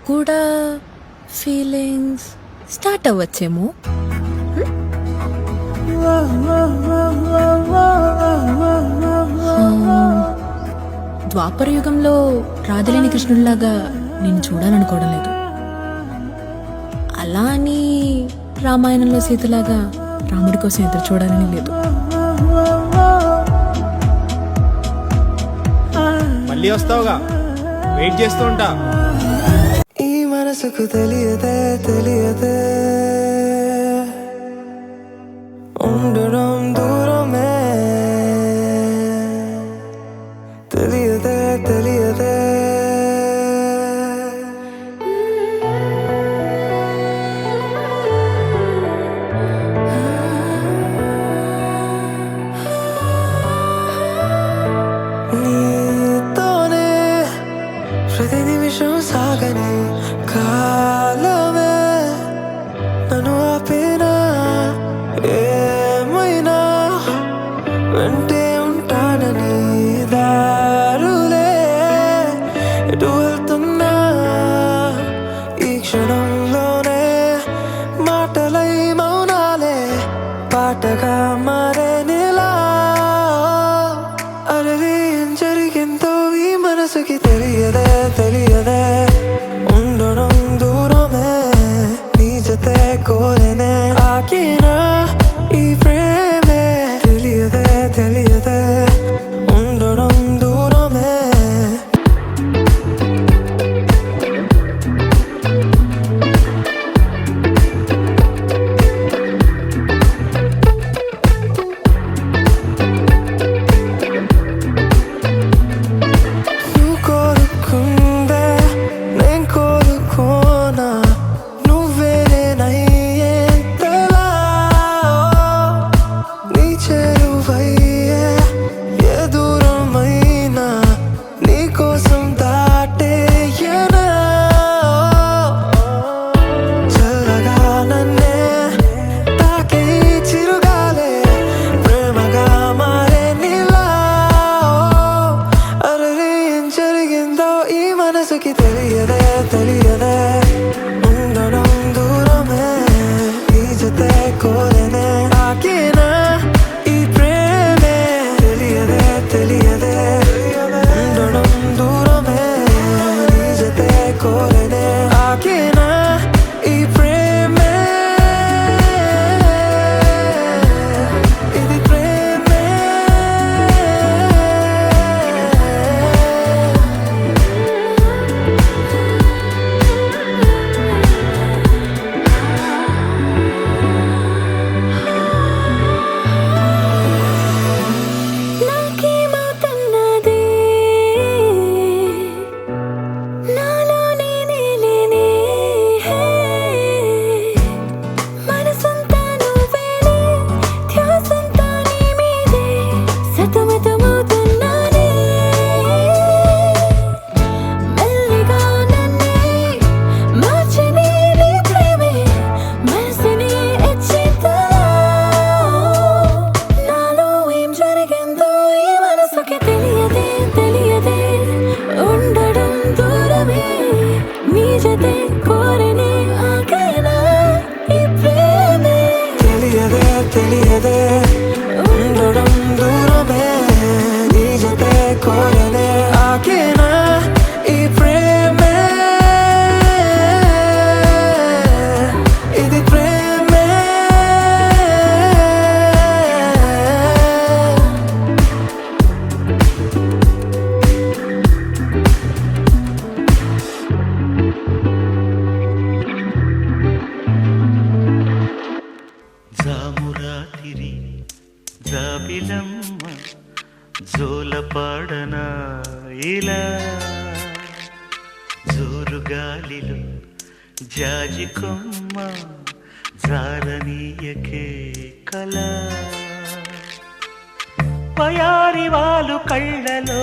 కూడా feelings start అవ్వచ్చేమో. ద్వాపర యుగంలో రాధలేని కృష్ణుడిలాగా నేను చూడాలనుకోవడం లేదు. అలా అని రామాయణంలో సీతలాగా రాముడి కోసం ఎదురు చూడాలని లేదు. మళ్ళీ వస్తావుగా, వెయిట్ చేస్తూ ఉంటా. ఈ మనసుకు తెలియదే తెలియదే ఉండడం దూరమే తెలియదే తెలియదే నీతోనే ప్రతి నిమిషం సాగని కాలమే నన్ను ఆపేనా ఏమైనా వెంటే ఉంటానని దారులే ఎటు వెళ్తున్నా ఈ క్షణంలోనే మాటలై మౌనాలే పాటగా మారేనిలా అరది ఏం జరిగిందో ఈ మనసుకి తెలియదే తెలియదే ఉండడం దూరమే నీ జతే కోరేనే ఆకినా ఈ ప్రేమే తెలియదే తెలియదే ఉండడం దూరమే నువ్వు కోరుకుందే నేను కోరుకోనా నువ్వేనేనయ్యేంతలా నీ చేరువయ్యే ఏ దూరమైనా నీ కోసం దాటేయనా చల్లగా నన్నే తాకే చిరుగాలే ప్రేమగా మారే నీలా అరే ఏం జరిగిందో ఈ మనసుకి తెలియదే తెలియదే ఉండడం దూరమే నీ జతే కోరేనే ఆకినా ఈ ప్రేమే తెలియదే తెలియదే ఉండడం దూరమే నీ జతే కోరేనే ఆకినా ఈ ప్రేమే ఇది ప్రేమే నాకేమవుతున్నది నాలోనే నేలేనే మనసంతా నువ్వేలే ధ్యాసంతా నీ మీదే సతమతమవుతున్నానే మెల్లిగా నన్నే మార్చని నీ ప్రేమే మనసుని ఇచ్చేదా నాలో ఏం జరిగిందో ఈ మనసుకి తెలియదే తెలియదే ఉండడం దూరమే నీ జతే కోరనే ఆగేనా ఈ ప్రేమే తెలియదే తెలియదే ఉండడం దూరమే నీ జతే కోరనే ఆగేనా ఈ ప్రేమే ఇది ప్రేమే జామురాతిరి జాబిలమ్మ జోలపాడన ఇలా జోరుగాలిలో జాజి కొమ్మ జారనీయకే కల పయారి వాళ్ళు కళ్ళలో